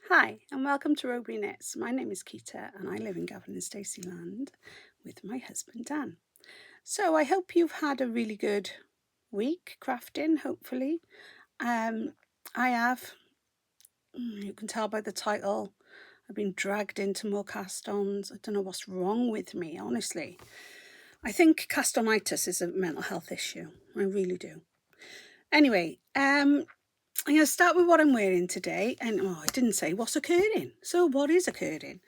Hi, and welcome to Roby Knits. My name is Keita, and I live in Gavin and Stacey Land with my husband Dan. So I hope you've had a really good week crafting, hopefully. I have. You can tell by the title, I've been dragged into more cast-ons. I don't know what's wrong with me, honestly. I think cast-onitis is a mental health issue. I really do. Anyway, I'm going to start with what I'm wearing today. And I didn't say what's occurring. So what is occurring?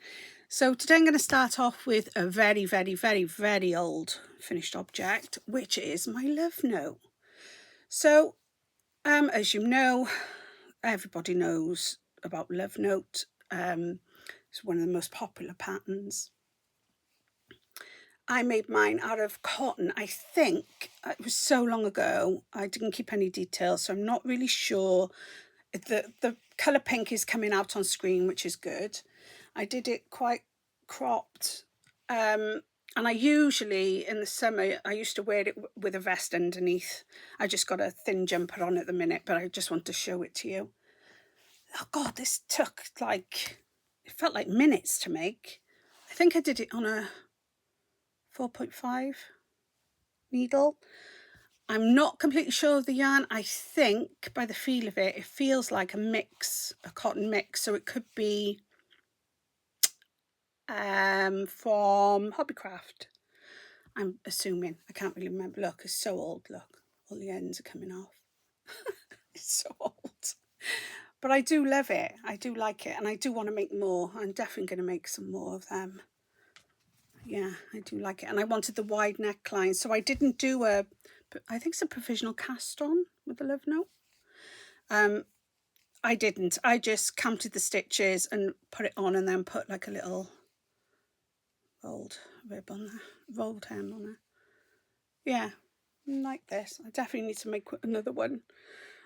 So today I'm going to start off with a very, very, very, very old finished object, which is my love note. So, as you know, everybody knows about love note. It's one of the most popular patterns. I made mine out of cotton. I think it was so long ago. I didn't keep any details, so I'm not really sure. The colour pink is coming out on screen, which is good. I did it quite cropped. And I usually, in the summer, I used to wear it with a vest underneath. I just got a thin jumper on at the minute, but I just want to show it to you. Oh God, this took it felt like minutes to make. I think I did it on a 4.5 needle. I'm not completely sure of the yarn. I think by the feel of it, it feels like a mix, a cotton mix. So it could be from Hobbycraft. I'm assuming. I can't really remember. Look, it's so old. Look, all the ends are coming off. It's so old. But I do love it. I do like it. And I do want to make more. I'm definitely going to make some more of them. Yeah, I do like it. And I wanted the wide neckline. So I didn't do I think it's a provisional cast on with the love note. I didn't. I just counted the stitches and put it on and then put like a little rolled rib on there, rolled hem on there. Yeah, like this. I definitely need to make another one.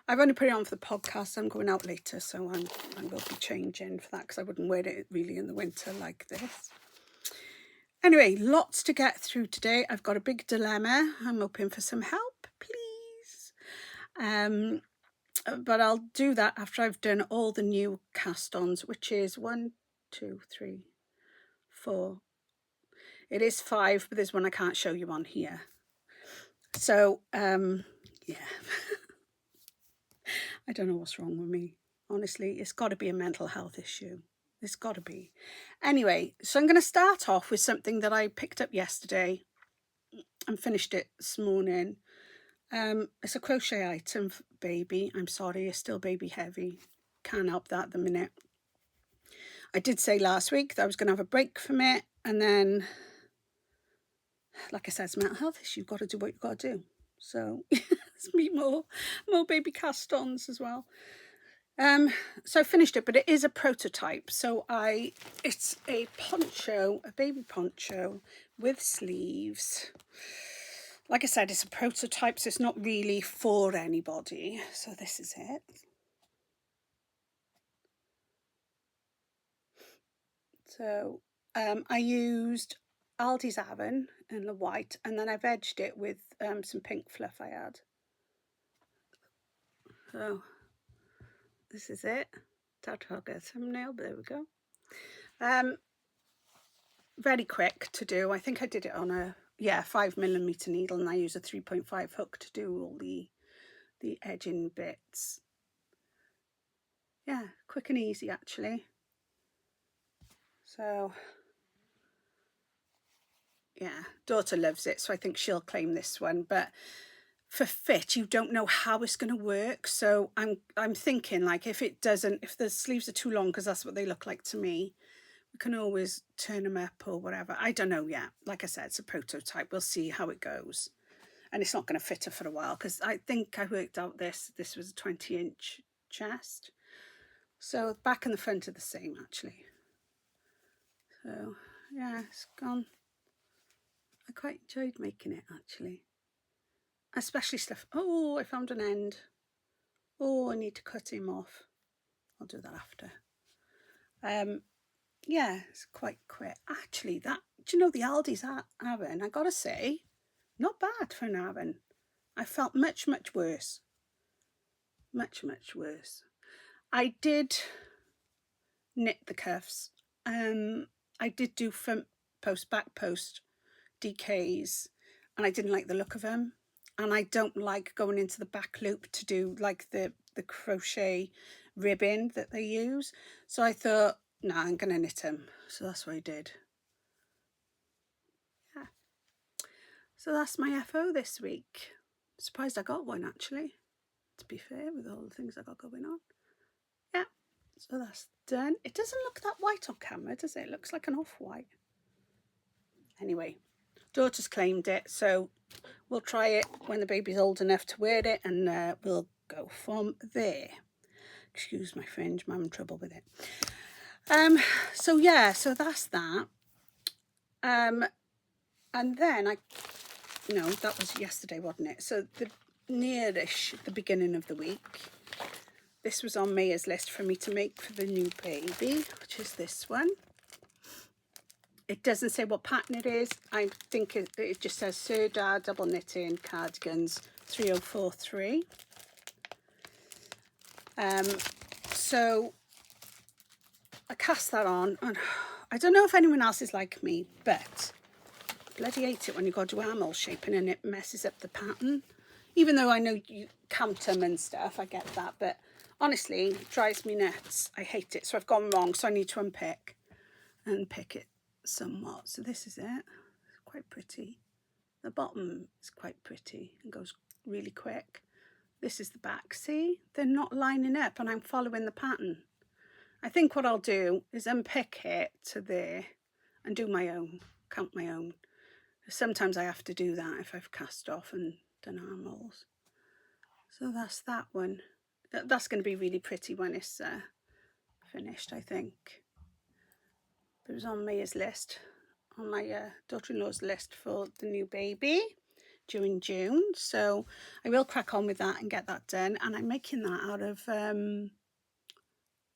I've only put it on for the podcast. I'm going out later, so I will be changing for that because I wouldn't wear it really in the winter like this. Anyway, lots to get through today. I've got a big dilemma. I'm hoping for some help, please. But I'll do that after I've done all the new cast-ons, which is 1, 2, 3, 4. It is 5, but there's one I can't show you on here. So, yeah. I don't know what's wrong with me. Honestly, it's got to be a mental health issue. It's got to be. Anyway, so I'm going to start off with something that I picked up yesterday and finished it this morning. It's a crochet item, baby. I'm sorry, it's still baby heavy. Can't help that at the minute. I did say last week that I was going to have a break from it, and then, like I said, it's a mental health issue. You've got to do what you've got to do. So it's me more baby cast-ons as well. So I finished it, but it is a prototype. So it's a poncho, a baby poncho with sleeves. Like I said, it's a prototype, so it's not really for anybody. So this is it. So I used Aldi's Avon in the white, and then I've edged it with some pink fluff I had. So this is it. Doubt I'll get a thumbnail, but there we go. Very quick to do. I think I did it on a 5mm needle, and I use a 3.5 hook to do all the edging bits. Yeah, quick and easy actually. So yeah, daughter loves it, so I think she'll claim this one. But for fit, you don't know how it's going to work. So I'm thinking, like, if the sleeves are too long, because that's what they look like to me, we can always turn them up or whatever. I don't know yet. Like I said, it's a prototype. We'll see how it goes. And it's not going to fit her for a while, because I think I worked out this was a 20-inch chest. So the back and the front are the same actually. So yeah, it's gone. I quite enjoyed making it actually. Especially stuff. Oh, I found an end. Oh, I need to cut him off. I'll do that after. Yeah, it's quite quick. Actually, do you know the Aldi's Avon? I gotta say, not bad for an Avon. I felt much, much worse. Much, much worse. I did knit the cuffs. I did do front post, back post DKs, and I didn't like the look of them. And I don't like going into the back loop to do like the crochet ribbon that they use. So I thought, no, I'm going to knit them. So that's what I did. Yeah. So that's my FO this week. Surprised I got one, actually, to be fair, with all the things I got going on. Yeah, so that's done. It doesn't look that white on camera, does it? It looks like an off-white. Anyway, daughter's claimed it, so we'll try it when the baby's old enough to wear it, and we'll go from there. Excuse my fringe, I'm having trouble with it. So yeah, so that's that. And then that was yesterday, wasn't it? So nearish the beginning of the week, this was on Maya's list for me to make for the new baby, which is this one. It doesn't say what pattern it is. I think it just says Serda double knitting cardigans 3043. So I cast that on, and I don't know if anyone else is like me, but I bloody hate it when you got to do armhole shaping and it messes up the pattern. Even though I know you count them and stuff, I get that, but honestly, it drives me nuts. I hate it. So I've gone wrong, so I need to unpick it somewhat. So this is it. It's quite pretty. The bottom is quite pretty and goes really quick. This is the back. See, they're not lining up and I'm following the pattern. I think what I'll do is unpick it to there and do my own, count my own. Sometimes I have to do that if I've cast off and done armholes. So that's that one. That's going to be really pretty when it's finished, I think. It was on Maya's list, on my daughter-in-law's list for the new baby during June. So I will crack on with that and get that done. And I'm making that out of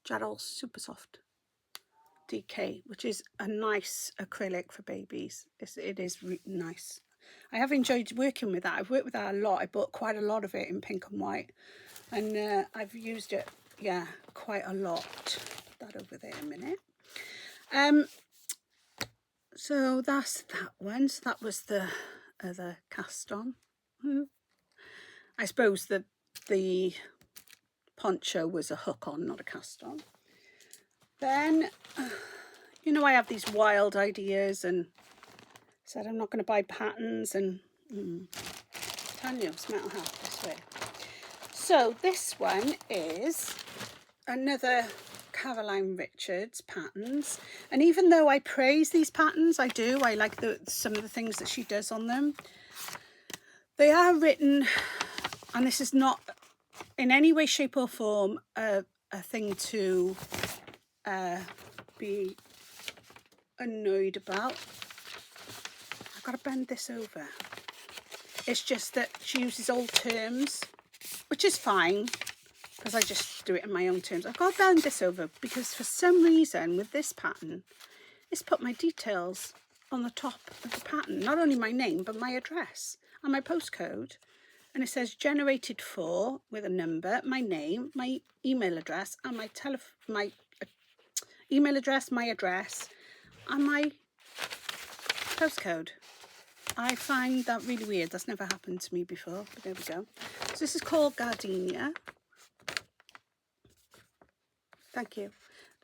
Jarrell's Super Soft DK, which is a nice acrylic for babies. It is really nice. I have enjoyed working with that. I've worked with that a lot. I bought quite a lot of it in pink and white, and I've used it, yeah, quite a lot. That over there a minute. So that's that one. So that was the other cast on. I suppose the poncho was a hook on, not a cast on. Then, I have these wild ideas and said I'm not going to buy patterns and Tanya's mental health this way. So this one is another Caroline Richards patterns, and even though I praise these patterns, I like some of the things that she does on them. They are written, and this is not in any way, shape or form a thing to be annoyed about. I've got to bend this over. It's just that she uses old terms, which is fine, because I just do it in my own terms. I've got to bend this over because for some reason with this pattern, it's put my details on the top of the pattern. Not only my name, but my address and my postcode. And it says generated for, with a number, my name, my email address, and my email address, my address, and my postcode. I find that really weird. That's never happened to me before, but there we go. So this is called Gardenia. Thank you.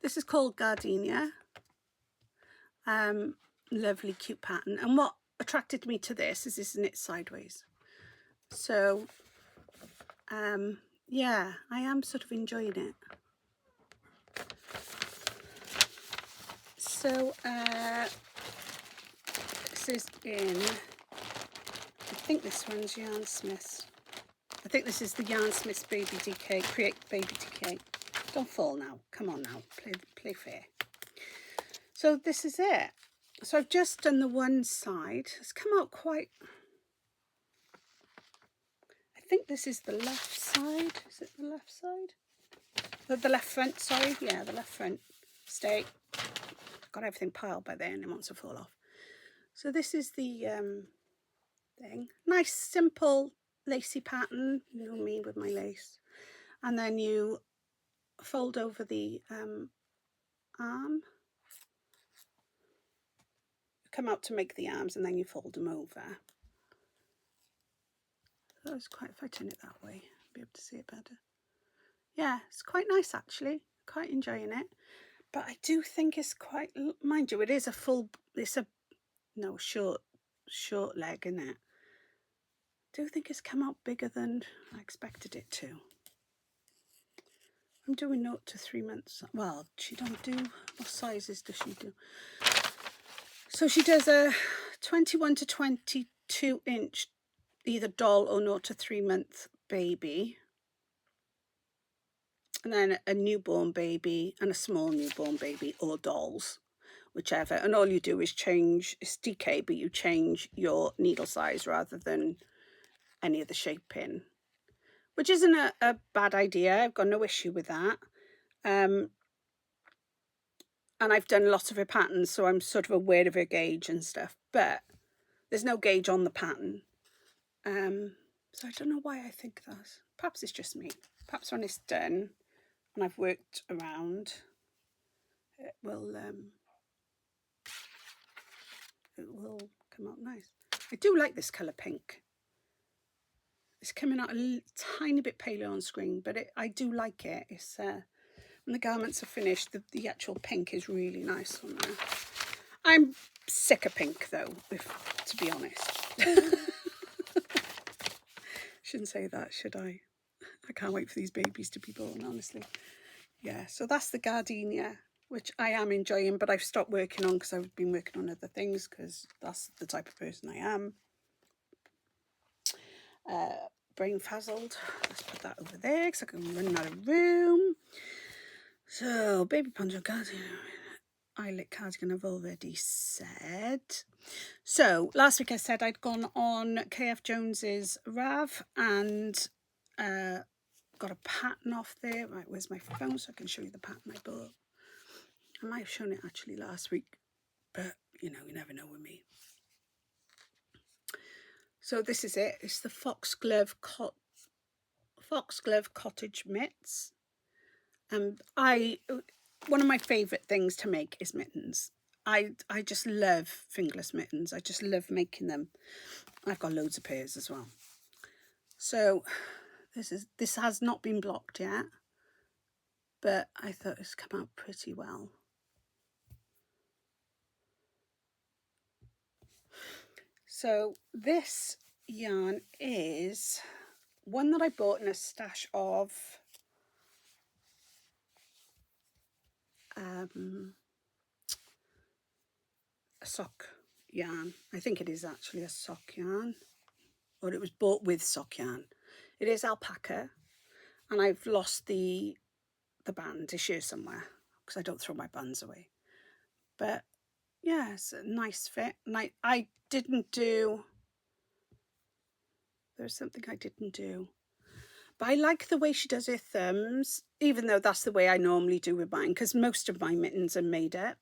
This is called Gardenia. Lovely, cute pattern. And what attracted me to this is this knit sideways. So, yeah, I am sort of enjoying it. So, this is in, I think this one's Yarn Smith's. I think this is the Yarn Smith's Baby DK, Create Baby DK. Don't fall now. Come on now. Play fair. So this is it. So I've just done the one side. It's come out quite... I think this is the left side. Is it the left side? The left front, sorry. Yeah, the left front. Stay. Got everything piled by there and it wants to fall off. So this is the thing. Nice, simple, lacy pattern. You know me with my lace. And then you fold over the arm. You come out to make the arms and then you fold them over. So it's quite, if I turn it that way, I'll be able to see it better. Yeah, it's quite nice actually. Quite enjoying it. But I do think it's quite, mind you, it is a full, it's a, no, short leg, isn't it? I do think it's come out bigger than I expected it to. I'm doing 0 to 3 months. Well, she don't do, what sizes does she do? So she does a 21 to 22 inch, either doll or 0 to 3 month baby. And then a newborn baby and a small newborn baby, or dolls, whichever. And all you do is change, it's DK, but you change your needle size rather than any of the shaping, which isn't a bad idea. I've got no issue with that. And I've done lots of her patterns, so I'm sort of aware of her gauge and stuff, but there's no gauge on the pattern. So I don't know why I think that. Perhaps it's just me. Perhaps when it's done and I've worked around, it will come out nice. I do like this colour pink. It's coming out a tiny bit paler on screen, but I do like it. It's when the garments are finished, the actual pink is really nice on there. I'm sick of pink though, to be honest. Shouldn't say that, should I? I can't wait for these babies to be born, honestly. Yeah, so that's the Gardenia, which I am enjoying, but I've stopped working on because I've been working on other things, because that's the type of person I am. Brain frazzled. Let's put that over there because I can run out of room. So, baby poncho cardigan, Eyelet cardigan I've already said. So, last week I said I'd gone on KF Jones's Rav and got a pattern off there. Right, where's my phone so I can show you the pattern I bought? I might have shown it actually last week, but you know, you never know with me. So this is it. It's the Foxglove Cottage mitts. One of my favourite things to make is mittens. I just love fingerless mittens. I just love making them. I've got loads of pairs as well. So this has not been blocked yet, but I thought it's come out pretty well. So this yarn is one that I bought in a stash of a sock yarn. I think it is actually a sock yarn, or it was bought with sock yarn. It is alpaca, and I've lost the band. It's here somewhere because I don't throw my bands away. But yeah, it's a nice fit. And I didn't do, there's something I didn't do. But I like the way she does her thumbs, even though that's the way I normally do with mine, because most of my mittens are made up.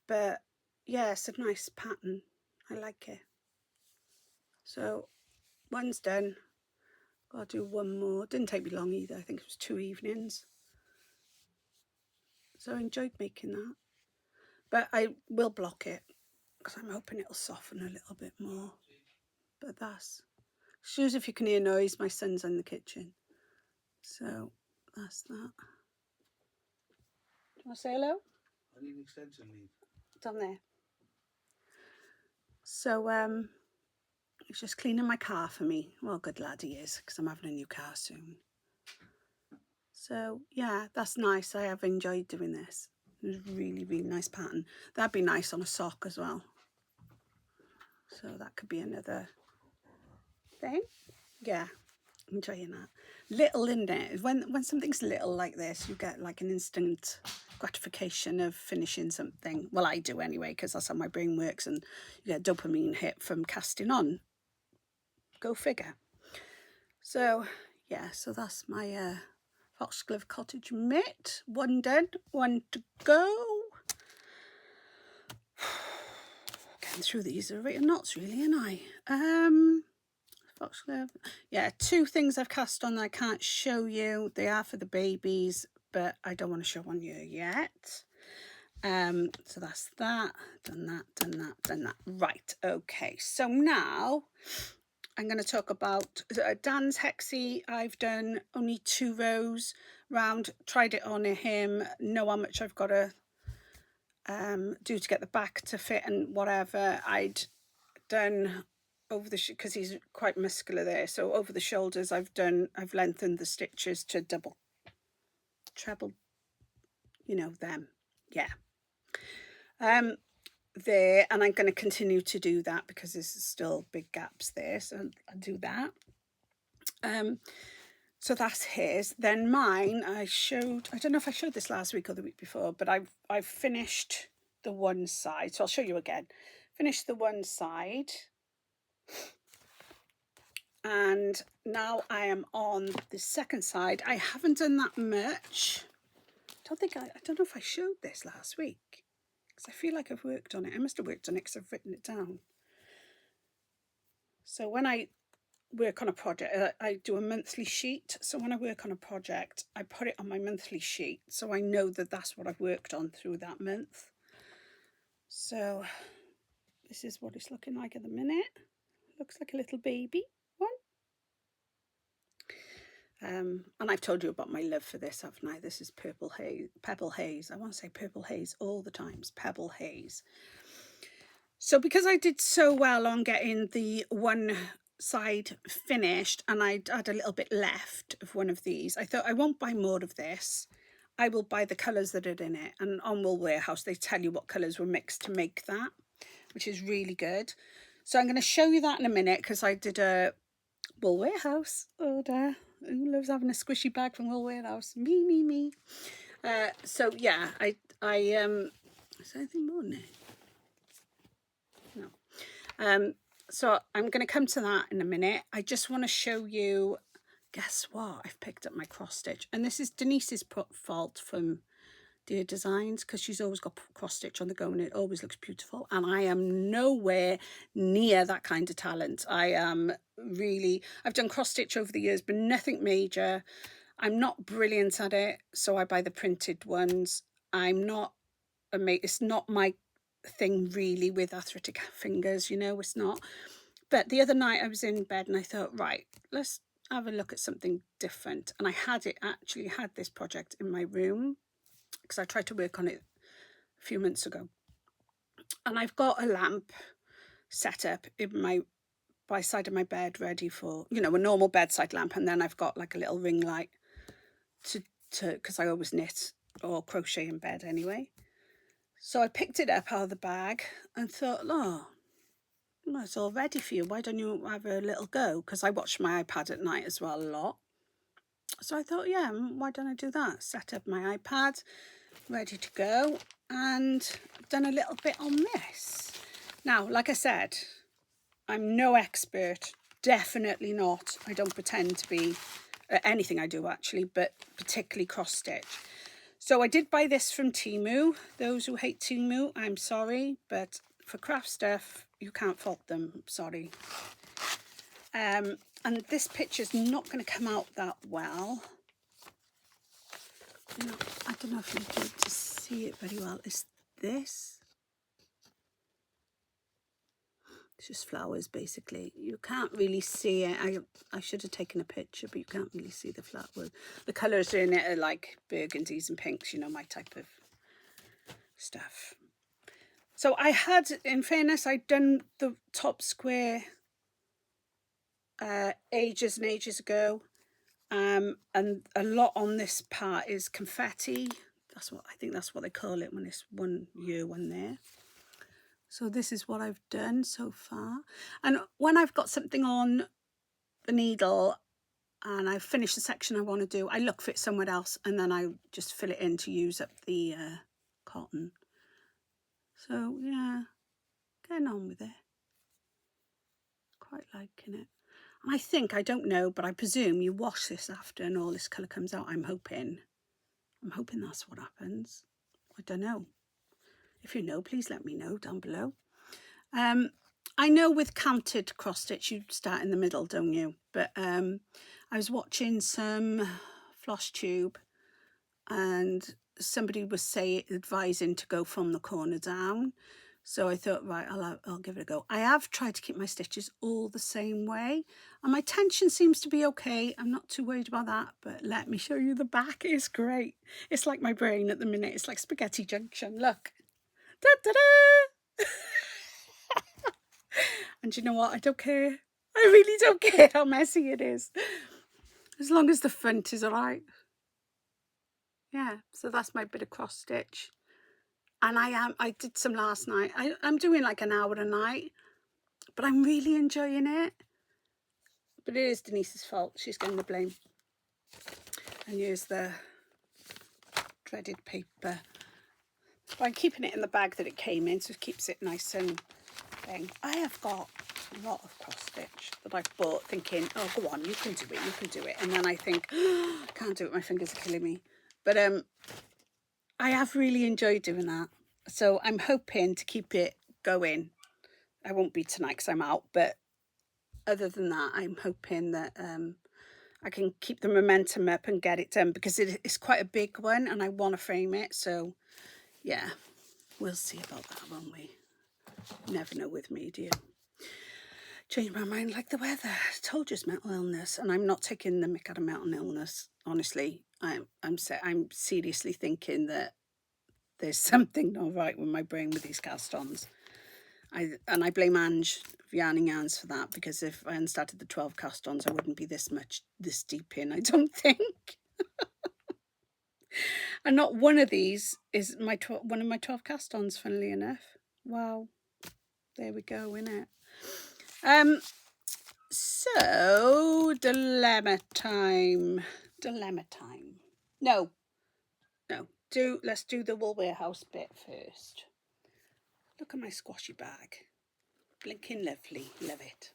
But yeah, it's a nice pattern. I like it. So one's done. I'll do one more. Didn't take me long either. I think it was 2 evenings. So I enjoyed making that. But I will block it because I'm hoping it'll soften a little bit more. But that's, excuse if you can hear noise, my son's in the kitchen. So that's that. Do you want to say hello? I need an extension lead. It's on there. So he's just cleaning my car for me. Well, good lad he is, because I'm having a new car soon. So yeah, that's nice. I have enjoyed doing this. It was really, really nice pattern. That'd be nice on a sock as well. So that could be another thing. Yeah, enjoying that. Little in there. When something's little like this, you get like an instant gratification of finishing something. Well, I do anyway, because that's how my brain works, and you get a dopamine hit from casting on. Go figure. So yeah, so that's my Foxglove Cottage mitt. One done, one to go. Getting through these are written knots really, aren't I? Foxglove. Yeah, 2 things I've cast on that I can't show you. They are for the babies, but I don't want to show on you yet. So that's that, done that, done that, done that. Right, okay, so now I'm going to talk about Dan's Hexi. I've done only 2 rows round, tried it on him, know how much I've got to do to get the back to fit and whatever. I'd done over the, because he's quite muscular there, so over the shoulders I've lengthened the stitches to double, treble, you know, them, yeah. There, and I'm going to continue to do that because there's still big gaps there, so I'll do that. So that's his. Then mine, I don't know if I showed this last week or the week before, but I've finished the one side, so I'll show you again. Finished the one side, and now I am on the second side. I haven't done that much. I don't know if I showed this last week, because I feel like I've worked on it. I must have worked on it because I've written it down. So when I work on a project, I do a monthly sheet. So when I work on a project, I put it on my monthly sheet, so I know that that's what I've worked on through that month. So this is what it's looking like at the minute. Looks like a little baby one. And I've told you about my love for this, haven't I? This is Pebble Haze. I want to say Purple Haze all the time. It's Pebble Haze. So because I did so well on getting the one side finished, and I had a little bit left of one of these, I thought I won't buy more of this. I will buy the colours that are in it. And on Wool Warehouse, they tell you what colours were mixed to make that, which is really good. So I'm going to show you that in a minute, because I did a Wool Warehouse order. Who loves having a squishy bag from Wool Warehouse? Me. So yeah, is there anything more in there? No. So I'm going to come to that in a minute. I just want to show you, guess what? I've picked up my cross stitch, and this is Denise's fault from Dear Designs, because she's always got cross stitch on the go and it always looks beautiful, and I am nowhere near that kind of talent. I've done cross stitch over the years, but nothing major. I'm not brilliant at it, so I buy the printed ones. It's not my thing really with arthritic fingers, you know, it's not. But the other night I was in bed and I thought, right, let's have a look at something different. And I had this project in my room, because I tried to work on it a few months ago. And I've got a lamp set up in by side of my bed, ready for, you know, a normal bedside lamp. And then I've got like a little ring light because I always knit or crochet in bed anyway. So I picked it up out of the bag and thought, oh, it's all ready for you. Why don't you have a little go? Because I watch my iPad at night as well a lot. So I thought, yeah, why don't I do that? Set up my iPad, ready to go, and I've done a little bit on this. Now, like I said, I'm no expert, definitely not. I don't pretend to be at anything I do actually, but particularly cross stitch. So I did buy this from Temu. Those who hate Temu, I'm sorry, but for craft stuff, you can't fault them, sorry. And this picture's not going to come out that well. I don't know if you'll be able to see it very well. It's this. It's just flowers, basically. You can't really see it. I should have taken a picture, but you can't really see the flowers. The colours in it are like burgundies and pinks, you know, my type of stuff. So I had, in fairness, I'd done the top square ages and ages ago. And a lot on this part is confetti. I think that's what they call it when it's 1 year, 1 there. So this is what I've done so far. And when I've got something on the needle and I've finished the section I want to do, I look for it somewhere else and then I just fill it in to use up the cotton. So yeah, getting on with it. Quite liking it. And I don't know, but I presume you wash this after and all this colour comes out. I'm hoping that's what happens. I don't know. If you know, please let me know down below. I know with canted cross stitch you start in the middle, don't you? But I was watching some floss tube and somebody was advising to go from the corner down. So I thought, right, I'll give it a go. I have tried to keep my stitches all the same way, and my tension seems to be okay. I'm not too worried about that, but let me show you the back. It's great. It's like my brain at the minute. It's like spaghetti junction. Look. Da, da, da. And you know what? I don't care. I really don't care how messy it is, as long as the front is all right. Yeah, so that's my bit of cross stitch. And I did some last night. I'm doing like an hour a night, but I'm really enjoying it. But it is Denise's fault. She's getting the blame. And here's the dreaded paper. But I'm keeping it in the bag that it came in, so it keeps it nice and thing. I have got a lot of cross stitch that I've bought thinking, oh, go on, you can do it, you can do it. And then I think, oh, I can't do it, my fingers are killing me. But I have really enjoyed doing that. So I'm hoping to keep it going. I won't be tonight because I'm out, but other than that, I'm hoping that I can keep the momentum up and get it done, because it's quite a big one and I want to frame it. So yeah, we'll see about that, won't we? Never know with me, do you? Change my mind like the weather. I told you it's mental illness, and I'm not taking the mick out of mental illness. Honestly, I'm seriously thinking that there's something not right with my brain with these cast-ons. I blame Ange, Yarning Yarns, for that, because if I hadn't started the 12 cast-ons, I wouldn't be this deep in, I don't think. And not one of these is one of my 12 cast-ons, funnily enough. Wow. There we go, innit? So, dilemma time. No. Let's do the wool warehouse bit first. Look at my squashy bag. Blinking lovely. Love it.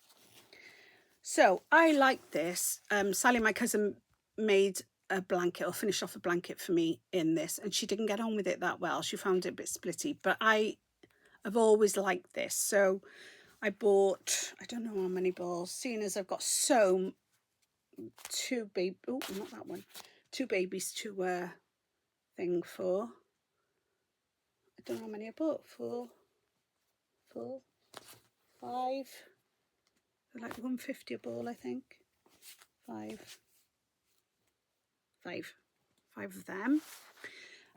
So, I like this. Sally, my cousin, made a blanket, or finished off a blanket for me in this, and she didn't get on with it that well. She found it a bit splitty, but I have always liked this. So I bought, I don't know how many balls, seeing as I've got two babies to thing for. I don't know how many I bought. 4, 5. They're like 150 a ball, I think. 5 of them.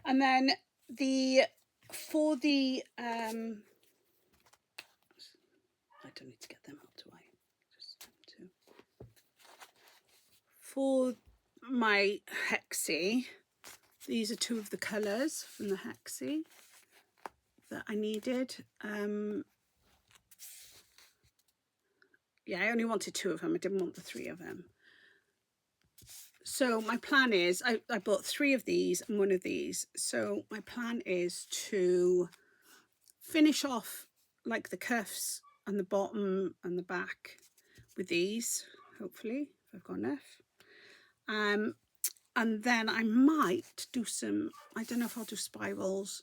And then for the I don't need to get them out, do I? Just two. For my Hexi, these are 2 of the colours from the Hexi that I needed. Yeah, I only wanted 2 of them. I didn't want the 3 of them. So my plan is, I bought 3 of these and 1 of these. So my plan is to finish off like the cuffs and the bottom and the back with these, hopefully, if I've got enough. And then I might do some, I don't know if I'll do spirals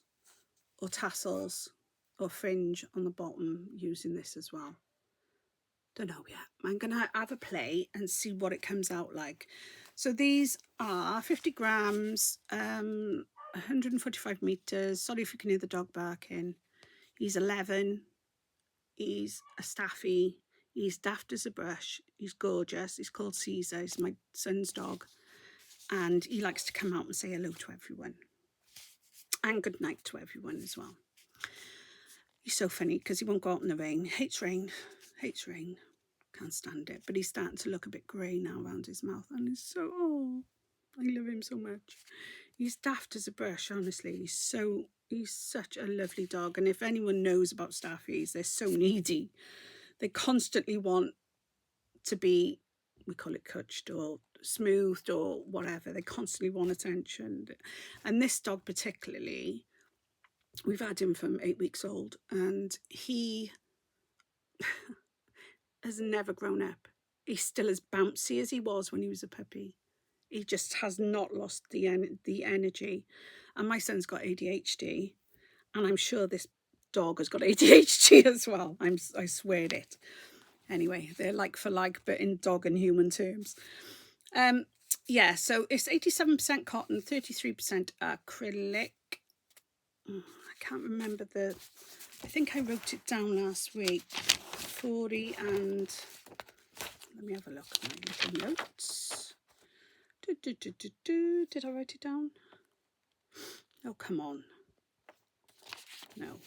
or tassels or fringe on the bottom using this as well. Don't know yet. I'm going to have a play and see what it comes out like. So these are 50 grams, 145 meters. Sorry if you can hear the dog barking. He's 11. He's a staffy. He's daft as a brush. He's gorgeous. He's called Caesar. He's my son's dog. And he likes to come out and say hello to everyone. And good night to everyone as well. He's so funny because he won't go out in the rain. Hates rain. Can't stand it. But he's starting to look a bit grey now around his mouth. And he's so, I love him so much. He's daft as a brush, honestly. He's such a lovely dog. And if anyone knows about staffies, they're so needy. They constantly want to be, we call it cutched or smoothed or whatever. They constantly want attention. And this dog particularly, we've had him from 8 weeks old, and he has never grown up. He's still as bouncy as he was when he was a puppy. He just has not lost the energy. And my son's got ADHD, and I'm sure this dog has got ADHD as well. I swear it. Anyway, they're like for like, but in dog and human terms. yeah, so it's 87% cotton, 33% acrylic. I can't remember I think I wrote it down last week. 40 and, let me have a look at my little notes. Did I write it down? Oh, come on. No.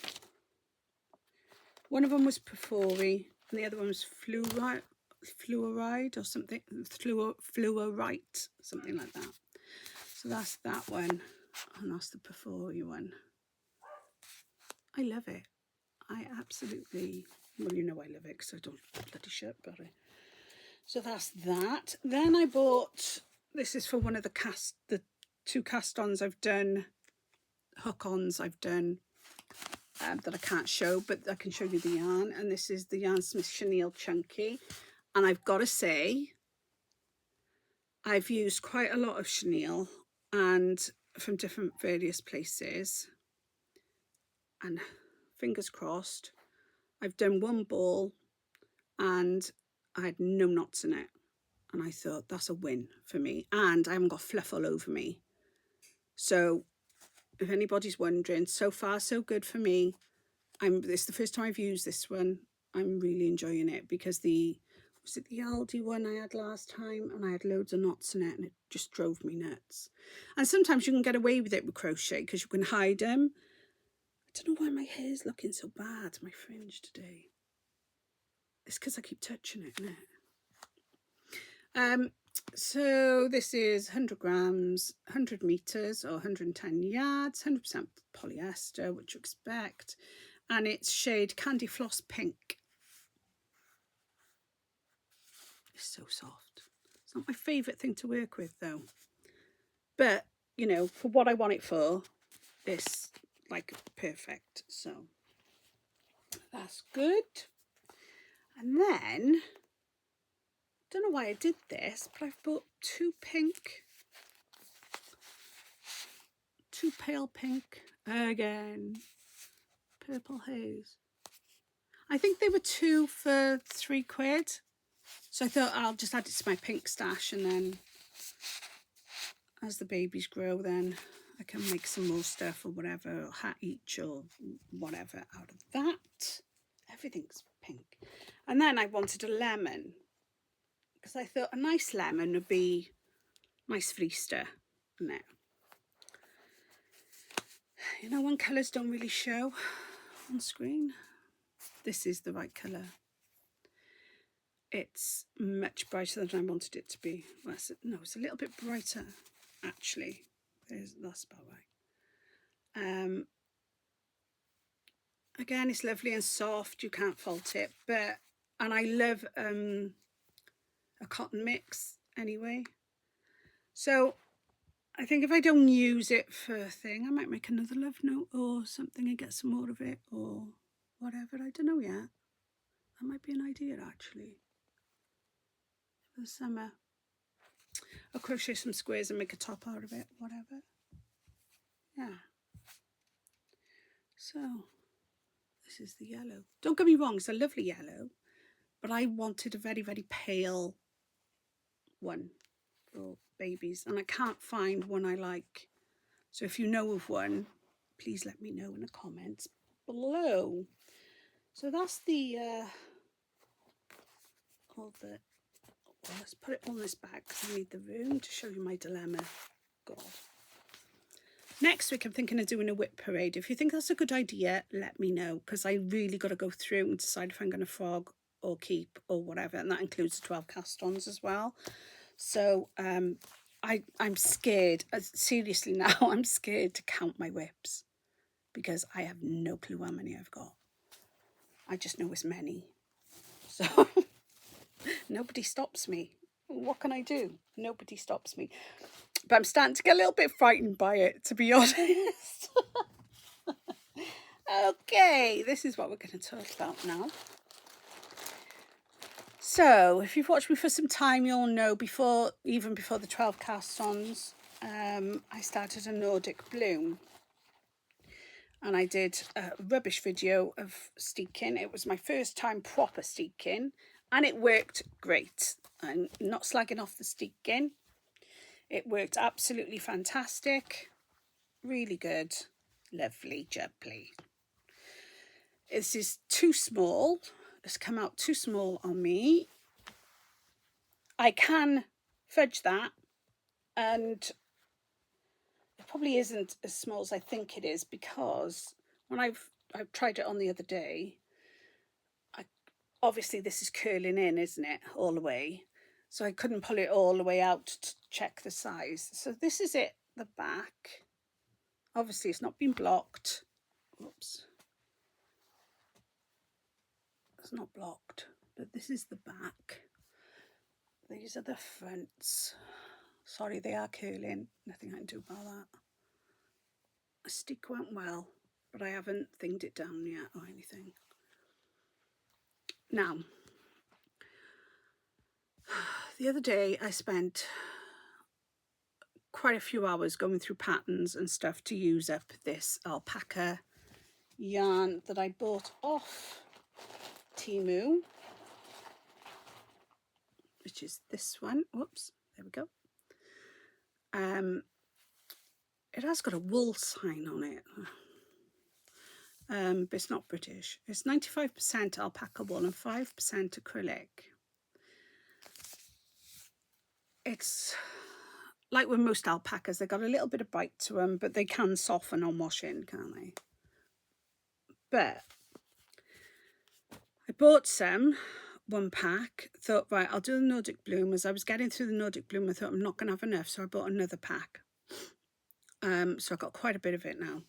One of them was Perfori and the other one was fluoride or something, fluorite, something like that. So that's that one, and that's the Perfori one. I love it. I absolutely, well, you know I love it because I don't bloody shit about it. So that's that. Then I bought, this is for one of the two cast-ons I've done, hook-ons I've done, that I can't show, but I can show you the yarn. And this is the Yarn Smith Chenille Chunky. And I've got to say, I've used quite a lot of chenille and from different various places. And fingers crossed, I've done one ball and I had no knots in it. And I thought that's a win for me. And I haven't got fluff all over me. So if anybody's wondering, so far so good for me. This is the first time I've used this one. I'm really enjoying it because was it the Aldi one I had last time, and I had loads of knots in it and it just drove me nuts. And sometimes you can get away with it with crochet because you can hide them. I don't know why my hair's looking so bad, my fringe today. It's because I keep touching it, isn't it? So this is 100 grams, 100 meters or 110 yards, 100% polyester, which you expect. And it's shade Candy Floss Pink. It's so soft. It's not my favourite thing to work with though. But, you know, for what I want it for, it's like perfect. So that's good. And then, don't know why I did this, but I've bought two pale pink, again, purple haze. I think they were 2 for £3. So I thought I'll just add it to my pink stash, and then as the babies grow, then I can make some more stuff or whatever, or hat each or whatever out of that. Everything's pink. And then I wanted a lemon because I thought a nice lemon would be nice for Easter, isn't it? You know, when colours don't really show on screen, this is the right colour. It's much brighter than I wanted it to be. Well, it's a little bit brighter, actually. That's about right. Again, it's lovely and soft. You can't fault it. And I love a cotton mix anyway. So I think if I don't use it for a thing, I might make another love note or something and get some more of it or whatever. I don't know yet. That might be an idea, actually, for the summer. I'll crochet some squares and make a top out of it, whatever. Yeah. So this is the yellow. Don't get me wrong, it's a lovely yellow, but I wanted a very, very pale one for babies, and I can't find one I like. So if you know of one, please let me know in the comments below. So that's let's put it on this bag because I need the room to show you my dilemma. God. Next week I'm thinking of doing a whip parade. If you think that's a good idea, let me know, because I really got to go through and decide if I'm going to frog or keep or whatever, and that includes the 12 cast-ons as well. So I'm scared, seriously now, I'm scared to count my whips because I have no clue how many I've got. I just know it's many. So nobody stops me. What can I do? Nobody stops me. But I'm starting to get a little bit frightened by it, to be honest. Okay, this is what we're going to talk about now. So, if you've watched me for some time, you'll know even before the 12 cast-ons, I started a Nordic Bloom. And I did a rubbish video of steeking. It was my first time proper steeking, and it worked great. I'm not slagging off the steeking. It worked absolutely fantastic. Really good. Lovely jubbly. This is too small. It's come out too small on me. I can fudge that, and it probably isn't as small as I think it is, because when I've tried it on the other day, obviously this is curling in, isn't it, all the way? So I couldn't pull it all the way out to check the size. So this is it, the back. Obviously it's not been blocked. Oops. It's not blocked, but this is the back. These are the fronts. Sorry, they are curling. Nothing I can do about that. The stick went well, but I haven't thinged it down yet or anything. Now, the other day I spent quite a few hours going through patterns and stuff to use up this alpaca yarn that I bought off Temu, which is this one. Whoops, there we go. It has got a wool sign on it, but it's not British. It's 95% alpaca wool and 5% acrylic. It's like with most alpacas, they've got a little bit of bite to them, but they can soften on washing, can't they? But I bought some, one pack, thought, right, I'll do the Nordic Bloom. As I was getting through the Nordic Bloom, I thought I'm not going to have enough, so I bought another pack. So I got quite a bit of it now.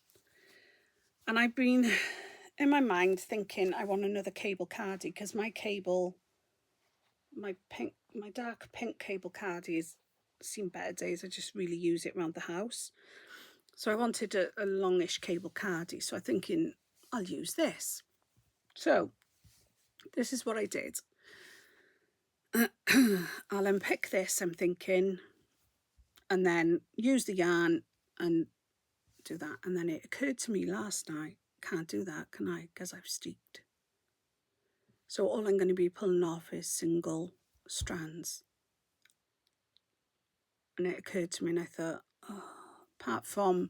And I've been, in my mind, thinking I want another cable cardie, because my cable, my dark pink cable cardie has seen better days. I just really use it around the house. So I wanted a longish cable cardie, so I'm thinking I'll use this. So this is what I did. I'll unpick this, I'm thinking, and then use the yarn and do that. And then it occurred to me last night, can't do that, can I? Because I've steeked. So all I'm going to be pulling off is single strands. And it occurred to me, and I thought, oh, apart from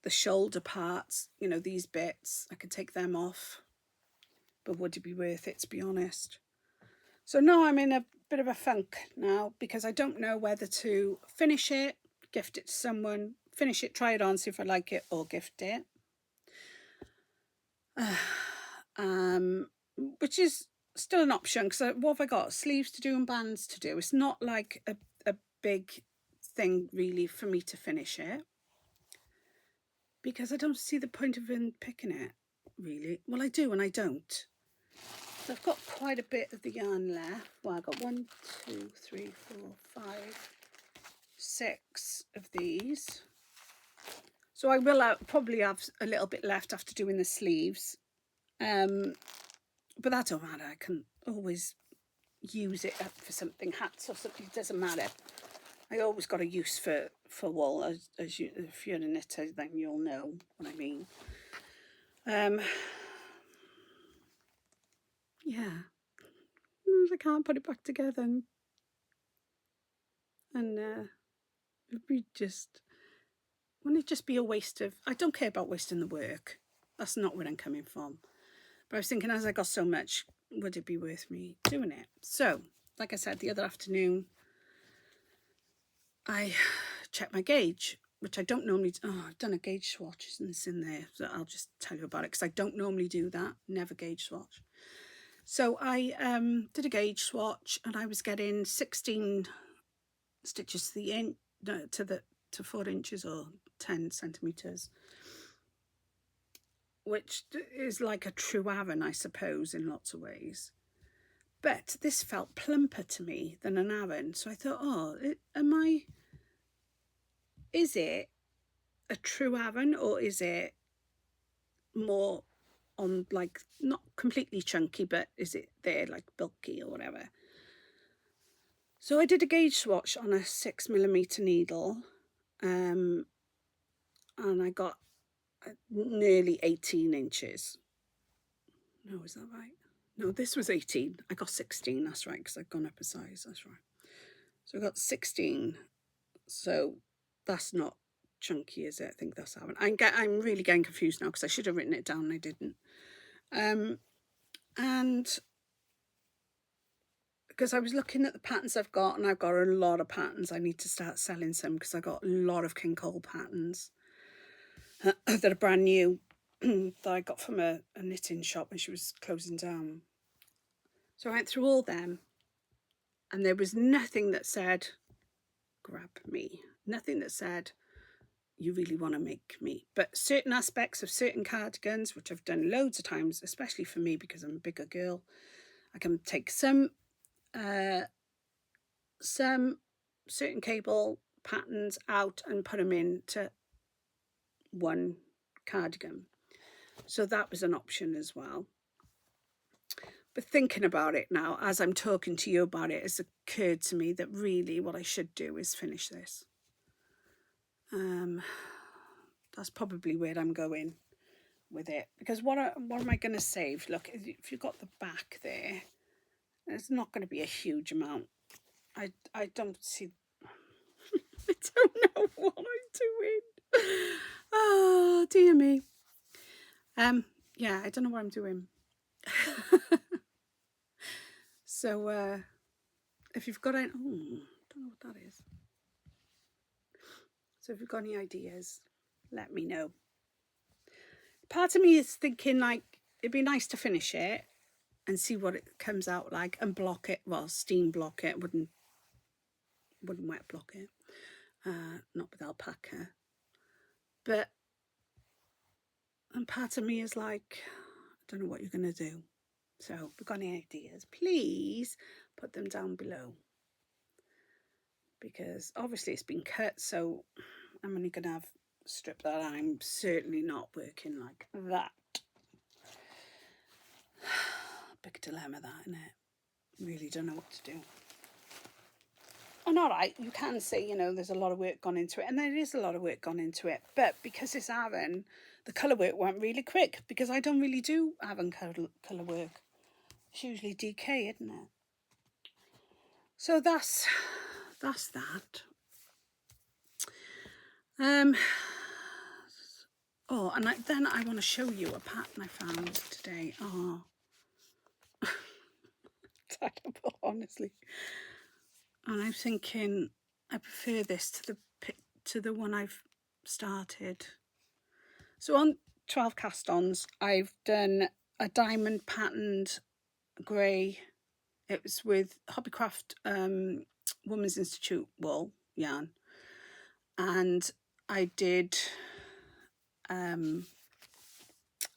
the shoulder parts, you know, these bits, I could take them off. But would it be worth it, to be honest? So now I'm in a bit of a funk now, because I don't know whether to finish it, gift it to someone, finish it, try it on, see if I like it, or gift it. Which is still an option, because what have I got? Sleeves to do and bands to do. It's not like a big thing really for me to finish it, because I don't see the point of picking it, really. Well, I do and I don't. So I've got quite a bit of the yarn left. Well, I've got 1, 2, 3, 4, 5, 6 of these. So I will probably have a little bit left after doing the sleeves. But that don't matter. I can always use it up for something, hats or something. It doesn't matter. I always got a use for wool. As you, if you're a knitter, then you'll know what I mean. Yeah, I can't put it back together, and it'd be just, wouldn't it just be a waste of? I don't care about wasting the work. That's not where I'm coming from. But I was thinking, as I got so much, would it be worth me doing it? So, like I said, the other afternoon, I checked my gauge, which I don't normally. Oh, I've done a gauge swatch, and it's in there, so I'll just tell you about it, because I don't normally do that. Never gauge swatch. So I did a gauge swatch, and I was getting 16 stitches to the inch, to 4 inches or 10 centimeters, which is like a true Aran, I suppose, in lots of ways. But this felt plumper to me than an Aran, so I thought, oh, is it a true Aran, or is it more on, like, not completely chunky, but is it there like bulky or whatever? So I did a gauge swatch on a 6mm needle, and I got nearly 18 inches. No, is that right? No, this was 18. I got 16, that's right, because I've gone up a size, that's right. So I got 16 So that's not chunky, is it? I think that's how I'm really getting confused now because I should have written it down and I didn't. And because I was looking at the patterns I've got, and I've got a lot of patterns. I need to start selling some because I got a lot of King Cole patterns that are brand new that I got from a knitting shop when she was closing down. So I went through all them, and there was nothing that said, grab me. Nothing that said, you really want to make me. But certain aspects of certain cardigans, which I've done loads of times, especially for me because I'm a bigger girl, I can take some certain cable patterns out and put them into one cardigan. So that was an option as well. But thinking about it now, as I'm talking to you about it, it's occurred to me that really what I should do is finish this. That's probably where I'm going with it. Because what am I going to save? Look, if you've got the back there, it's not going to be a huge amount. I don't see... I don't know what I'm doing. Oh, dear me. Yeah, I don't know what I'm doing. So, if you've got any... don't know what that is. So if you've got any ideas, let me know. Part of me is thinking like it'd be nice to finish it and see what it comes out like and block it. Well, steam block it. Wouldn't wet block it. Not with alpaca. And part of me is like, I don't know what you're going to do. So if you've got any ideas, please put them down below. Because obviously it's been cut, so I'm only going to have a strip that I'm certainly not working like that. Big dilemma that, isn't it? Really don't know what to do. And all right, you can say, there's a lot of work gone into it, and there is a lot of work gone into it, but because it's Aran, the colour work went really quick, because I don't really do Aran colour work. It's usually DK, isn't it? So that's that. And then I want to show you a pattern I found today. Terrible, honestly. And I'm thinking I prefer this to the one I've started. So on 12 cast-ons, I've done a diamond patterned grey. It was with Hobbycraft Women's Institute wool yarn, and I did. I've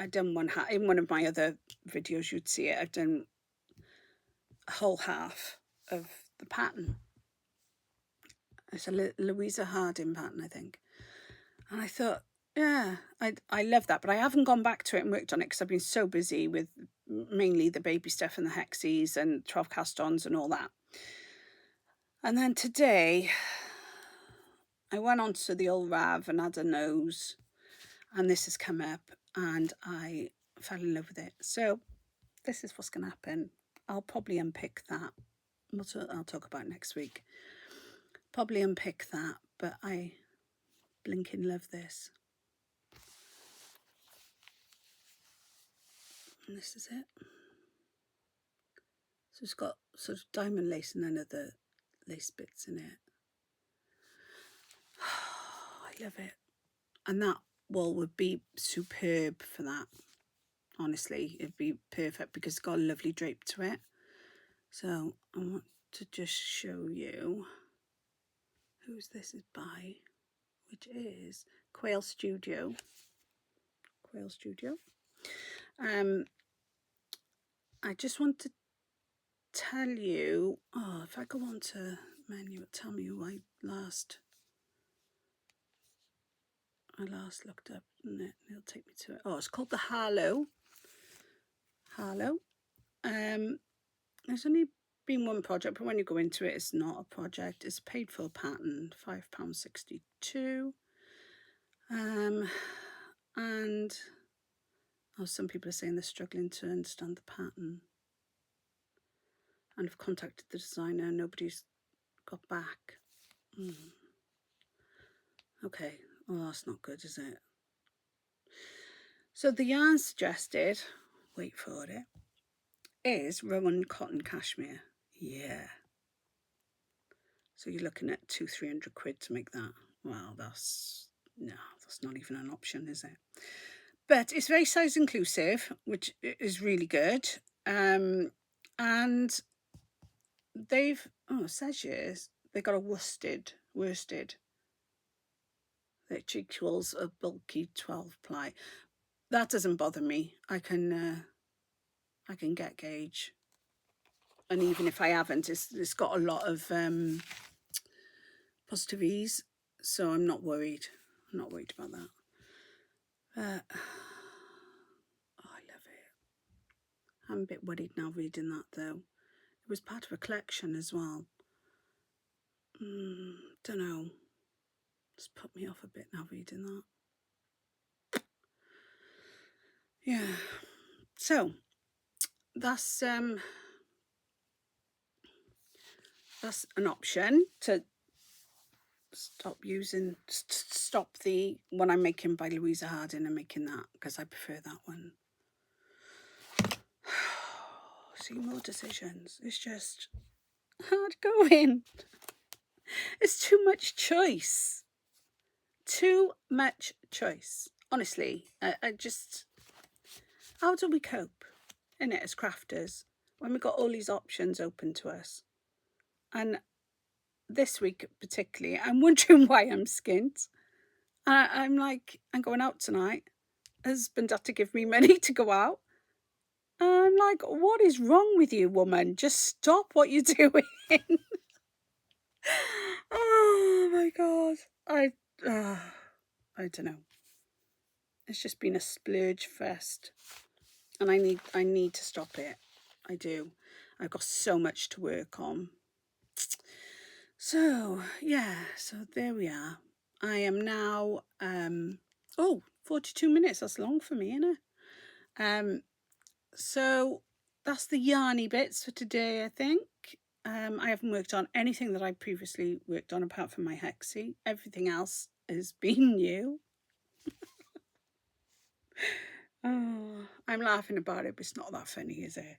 done one half in one of my other videos. You'd see it. I've done a whole half of the pattern. It's a Louisa Harding pattern, I think. And I thought, yeah, I love that, but I haven't gone back to it and worked on it because I've been so busy with mainly the baby stuff and the Hexis and 12 cast-ons and all that. And then today, I went on to the old Rav and had a nose, and this has come up, and I fell in love with it. So this is what's going to happen. I'll probably unpick that. I'll talk about next week. Probably unpick that, but I blinking love this. And this is it. So it's got sort of diamond lace and then other lace bits in it. I love it. And that wool would be superb for that. Honestly, it'd be perfect because it's got a lovely drape to it. So I want to just show you whose this is by, which is Quail Studio. Quail Studio. I just want to tell you, if I go on to menu, it'll tell me who I last looked up, and it'll take me to it. It's called the Harlow. There's only been one project, but when you go into it, it's not a project. It's paid for pattern, £5.62. And some people are saying they're struggling to understand the pattern. And I've contacted the designer, nobody's got back. Okay, well, that's not good, is it? So the yarn suggested, wait for it, is Rowan cotton cashmere. Yeah. So you're looking at 200-300 quid to make that. Well, that's not even an option, is it? But it's very size inclusive, which is really good. And they've, it says yes, they got a worsted, which equals a bulky 12 ply. That doesn't bother me. I can get gauge, and even if I haven't, it's got a lot of positive ease, so I'm not worried. I'm not worried about that. I love it. I'm a bit worried now reading that though. It was part of a collection as well. Don't know. It's put me off a bit now reading that. Yeah. So that's an option to stop the one I'm making by Louisa Harding and making that, because I prefer that one. See, more decisions. It's just hard going. It's too much choice. Too much choice. Honestly, I just, how do we cope in it as crafters when we've got all these options open to us? And this week particularly, I'm wondering why I'm skint. I'm like, I'm going out tonight. Husband had to give me money to go out. I'm like, what is wrong with you, woman? Just stop what you're doing. Oh my God. I don't know. It's just been a splurge fest. And I need to stop it. I do. I've got so much to work on. So, yeah, so there we are. I am now 42 minutes, that's long for me, isn't it? So that's the yarny bits for today, I think. I haven't worked on anything that I previously worked on apart from my Hexi. Everything else has been new. Oh, I'm laughing about it, but it's not that funny, is it?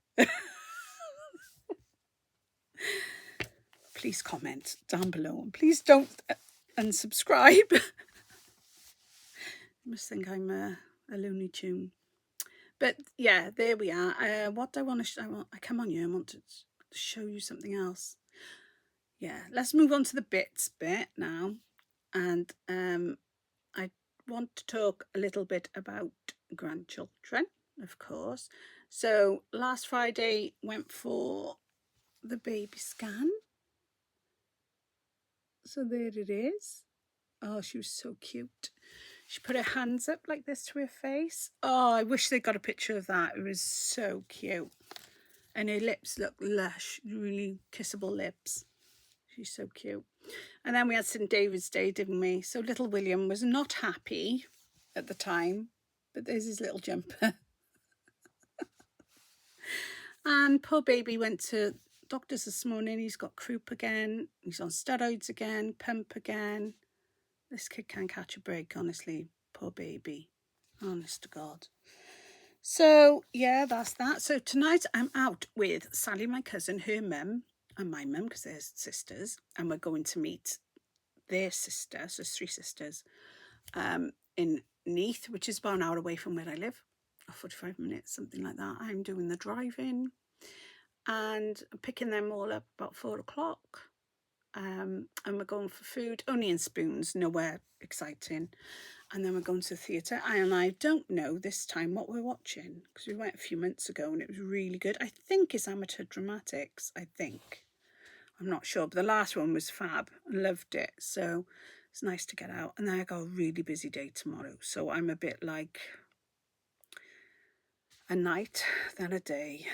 Please comment down below and please don't unsubscribe. You must think I'm a Looney Tune. But yeah, there we are. What do I want to I come on here and want to show you something else. Yeah, let's move on to the bits bit now. And I want to talk a little bit about grandchildren, of course. So last Friday went for the baby scan. So there it is. Oh, she was so cute. She put her hands up like this to her face. Oh, I wish they got a picture of that. It was so cute. And her lips look lush, really kissable lips. She's so cute. And then we had St. David's Day, didn't we? So little William was not happy at the time, but there's his little jumper. And poor baby went to doctors this morning. He's got croup again. He's on steroids again, pump again. This kid can't catch a break, honestly. Poor baby. Honest to God. So, yeah, that's that. So tonight I'm out with Sally, my cousin, her mum, and my mum, because they're sisters. And we're going to meet their sister, so it's 3 sisters, in Neath, which is about an hour away from where I live. 45 minutes, something like that. I'm doing the driving and picking them all up about 4 o'clock. And we're going for food, only in Spoons, nowhere exciting. And then we're going to the theatre. And I don't know this time what we're watching, because we went a few months ago and it was really good. I think it's Amateur Dramatics, I think. I'm not sure, but the last one was fab. I loved it. So it's nice to get out. And then I got a really busy day tomorrow. So I'm a bit like a night than a day.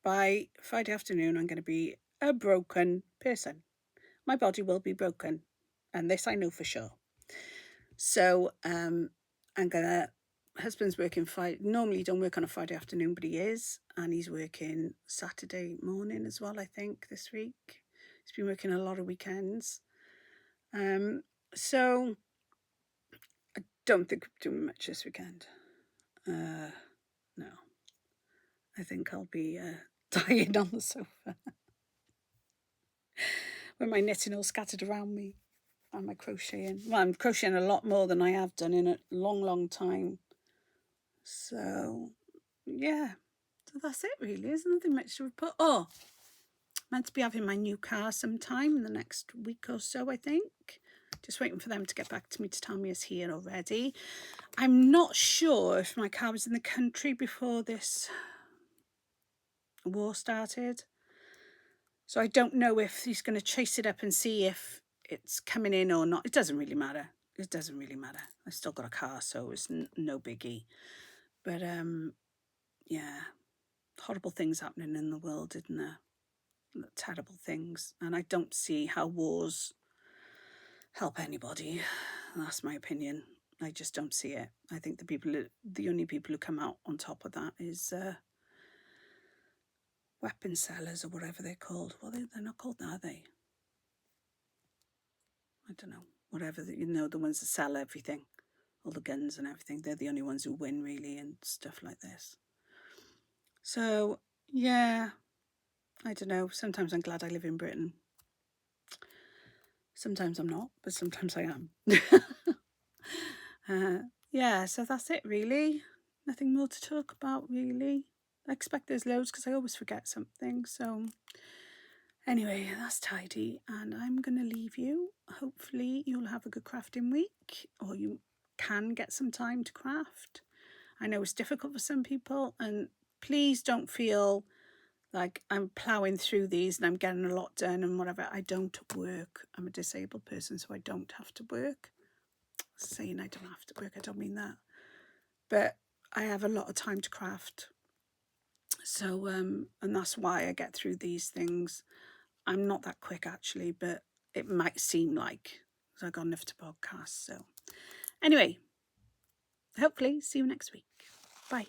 By Friday afternoon, I'm going to be a broken person. My body will be broken. And this I know for sure. So I'm gonna, husband's working Friday, normally don't work on a Friday afternoon, but he is, and he's working Saturday morning as well, I think, this week. He's been working a lot of weekends. So I don't think I'm doing much this weekend. No. I think I'll be dying on the sofa with my knitting all scattered around me and my crocheting. Well, I'm crocheting a lot more than I have done in a long, long time. So, yeah. So that's it, really. There's nothing much to report. Oh, meant to be having my new car sometime in the next week or so, I think. Just waiting for them to get back to me to tell me it's here already. I'm not sure if my car was in the country before this war started. So I don't know if he's going to chase it up and see if it's coming in or not. It doesn't really matter. It doesn't really matter. I still got a car, so it's no biggie. But yeah, horrible things happening in the world, isn't there? Terrible things. And I don't see how wars help anybody. That's my opinion. I just don't see it. I think the only people who come out on top of that is weapon sellers or whatever they're called. Well, they're not called that, are they? I don't know. Whatever, the ones that sell everything, all the guns and everything. They're the only ones who win, really, and stuff like this. So, yeah, I don't know. Sometimes I'm glad I live in Britain. Sometimes I'm not, but sometimes I am. Yeah, so that's it, really. Nothing more to talk about, really. I expect there's loads because I always forget something. So, anyway, that's tidy, and I'm going to leave you. Hopefully, you'll have a good crafting week, or you can get some time to craft. I know it's difficult for some people, and please don't feel like I'm ploughing through these and I'm getting a lot done and whatever. I don't work. I'm a disabled person, so I don't have to work. Saying I don't have to work, I don't mean that. But I have a lot of time to craft. So, and that's why I get through these things. I'm not that quick, actually, but it might seem like, because I got enough to podcast. So, anyway, hopefully, see you next week. Bye.